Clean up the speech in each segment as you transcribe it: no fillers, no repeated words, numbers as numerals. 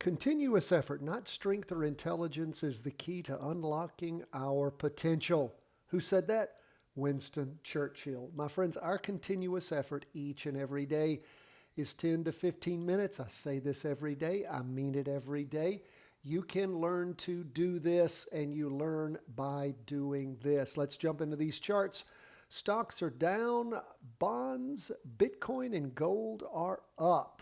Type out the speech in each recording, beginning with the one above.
Continuous effort, not strength or intelligence, is the key to unlocking our potential. Who said that? Winston Churchill. My friends, our continuous effort each and every day is 10 to 15 minutes. I say this every day. I mean it every day. You can learn to do this, and you learn by doing this. Let's jump into these charts. Stocks are down, bonds, Bitcoin, and gold are up.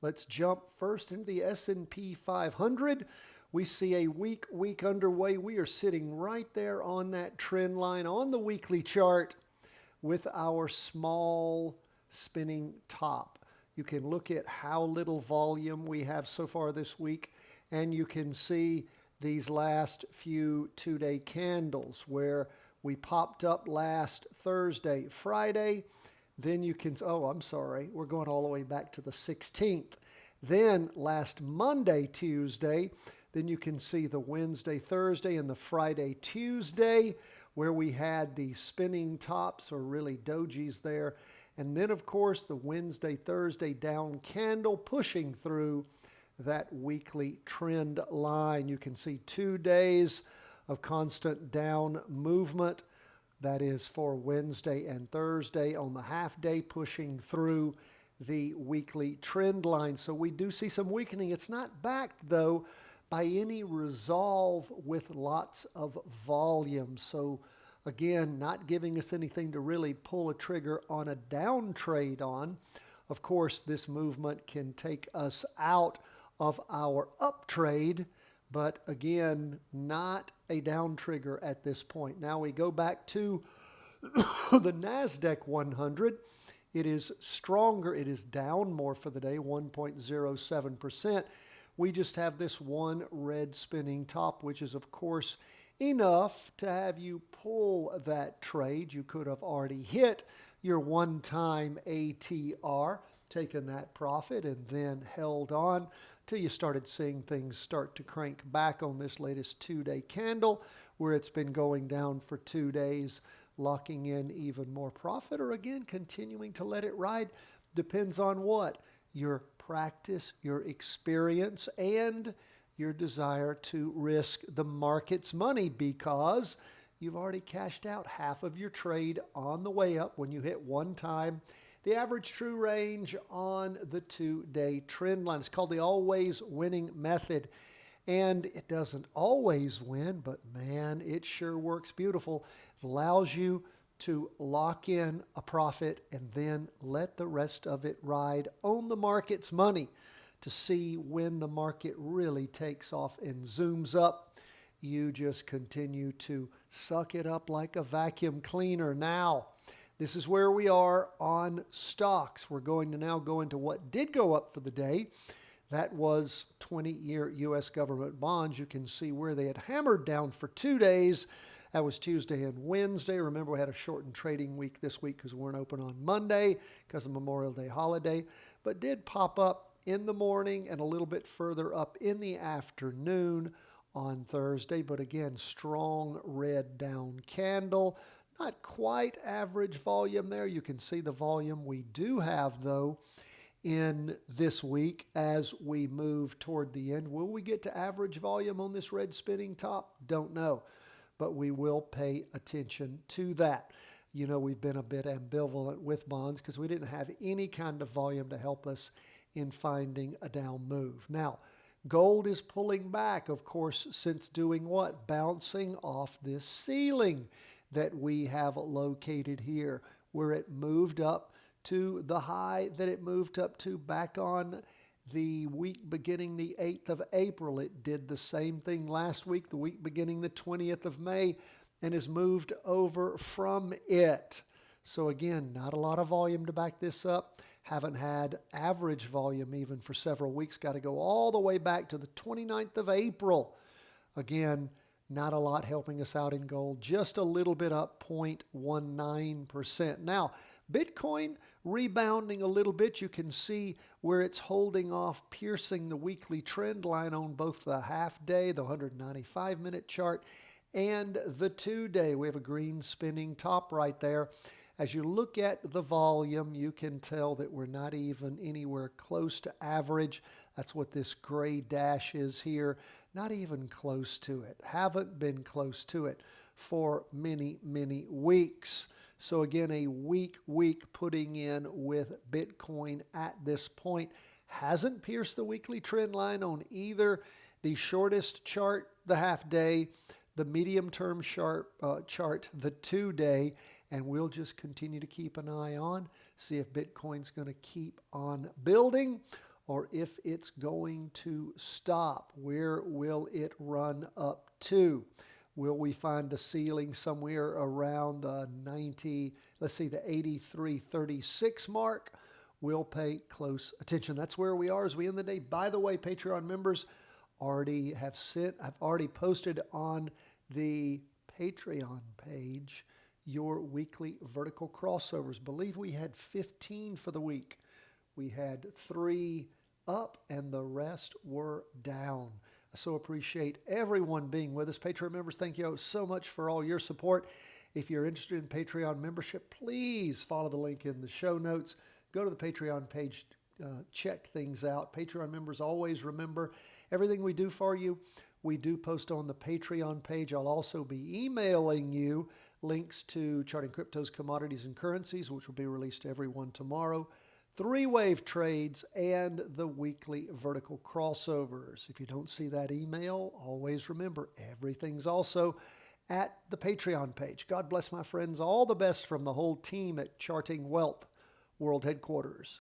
Let's jump first into the S&P 500. We see a week underway. We are sitting right there on that trend line on the weekly chart with our small spinning top. You can look at how little volume we have so far this week, and you can see these last few two-day candles where we popped up last Thursday, Friday. Then you can, we're going all the way back to the 16th. Then last Monday, Tuesday, then you can see the Wednesday, Thursday, and the Friday, Tuesday, where we had the spinning tops, or really dojis there. And then, of course, the Wednesday, Thursday down candle pushing through that weekly trend line. You can see 2 days of constant down movement. That is for Wednesday and Thursday on the half day, pushing through the weekly trend line. So we do see some weakening. It's not backed, though, by any resolve with lots of volume. So again, not giving us anything to really pull a trigger on a down trade on. Of course, this movement can take us out of our up trade, but again, not a down trigger at this point. Now we go back to the NASDAQ 100. It is stronger. It is down more for the day, 1.07%. We just have this one red spinning top, which is, of course, enough to have you pull that trade. You could have already hit your one-time ATR, taken that profit, and then held on till you started seeing things start to crank back on this latest two-day candle, where it's been going down for 2 days, locking in even more profit, or again, continuing to let it ride. Depends on what? Your practice, your experience, and your desire to risk the market's money, because you've already cashed out half of your trade on the way up when you hit one time the average true range on the 2-day trend line. It's called the always winning method. And it doesn't always win, but man, it sure works beautiful. It allows you to lock in a profit and then let the rest of it ride on the market's money to see when the market really takes off and zooms up. You just continue to suck it up like a vacuum cleaner. Now, this is where we are on stocks. We're going to now go into what did go up for the day. That was 20-year U.S. government bonds. You can see where they had hammered down for 2 days. That was Tuesday and Wednesday. Remember, we had a shortened trading week this week because we weren't open on Monday because of Memorial Day holiday, but did pop up in the morning and a little bit further up in the afternoon on Thursday. But again, strong red down candle. Not quite average volume there. You can see the volume we do have, though, in this week as we move toward the end. Will we get to average volume on this red spinning top? Don't know, but we will pay attention to that. You know, we've been a bit ambivalent with bonds because we didn't have any kind of volume to help us in finding a down move. Now, gold is pulling back, of course, since doing what? Bouncing off this ceiling that we have located here, where it moved up to the high that it moved up to back on the week beginning the 8th of April. It did the same thing last week, the week beginning the 20th of May, and has moved over from it. So again, not a lot of volume to back this up. Haven't had average volume even for several weeks. Got to go all the way back to the 29th of April. Again, not a lot helping us out in gold, just a little bit up, 0.19%. Now, Bitcoin rebounding a little bit. You can see where it's holding off, piercing the weekly trend line on both the half day, the 195-minute chart, and the 2-day. We have a green spinning top right there. As you look at the volume, you can tell that we're not even anywhere close to average. That's what this gray dash is here. Not even close to it. Haven't been close to it for many, many weeks. So again, a weak putting in with Bitcoin at this point. Hasn't pierced the weekly trend line on either the shortest chart, the half day, the medium-term chart, the 2-day, and we'll just continue to keep an eye on, see if Bitcoin's going to keep on building or if it's going to stop. Where will it run up to? Will we find a ceiling somewhere around the 83.36 mark? We'll pay close attention. That's where we are as we end the day. By the way, Patreon members I've already posted on the Patreon page your weekly vertical crossovers. Believe we had 15 for the week. We had 3 up and the rest were down. I so appreciate everyone being with us. Patreon members, thank you so much for all your support. If you're interested in Patreon membership, please follow the link in the show notes. Go to the Patreon page, check things out. Patreon members, always remember everything we do for you, we do post on the Patreon page. I'll also be emailing you links to Charting Cryptos, Commodities, and Currencies, which will be released to everyone tomorrow, 3-wave trades, and the weekly vertical crossovers. If you don't see that email, always remember everything's also at the Patreon page. God bless, my friends. All the best from the whole team at Charting Wealth World Headquarters.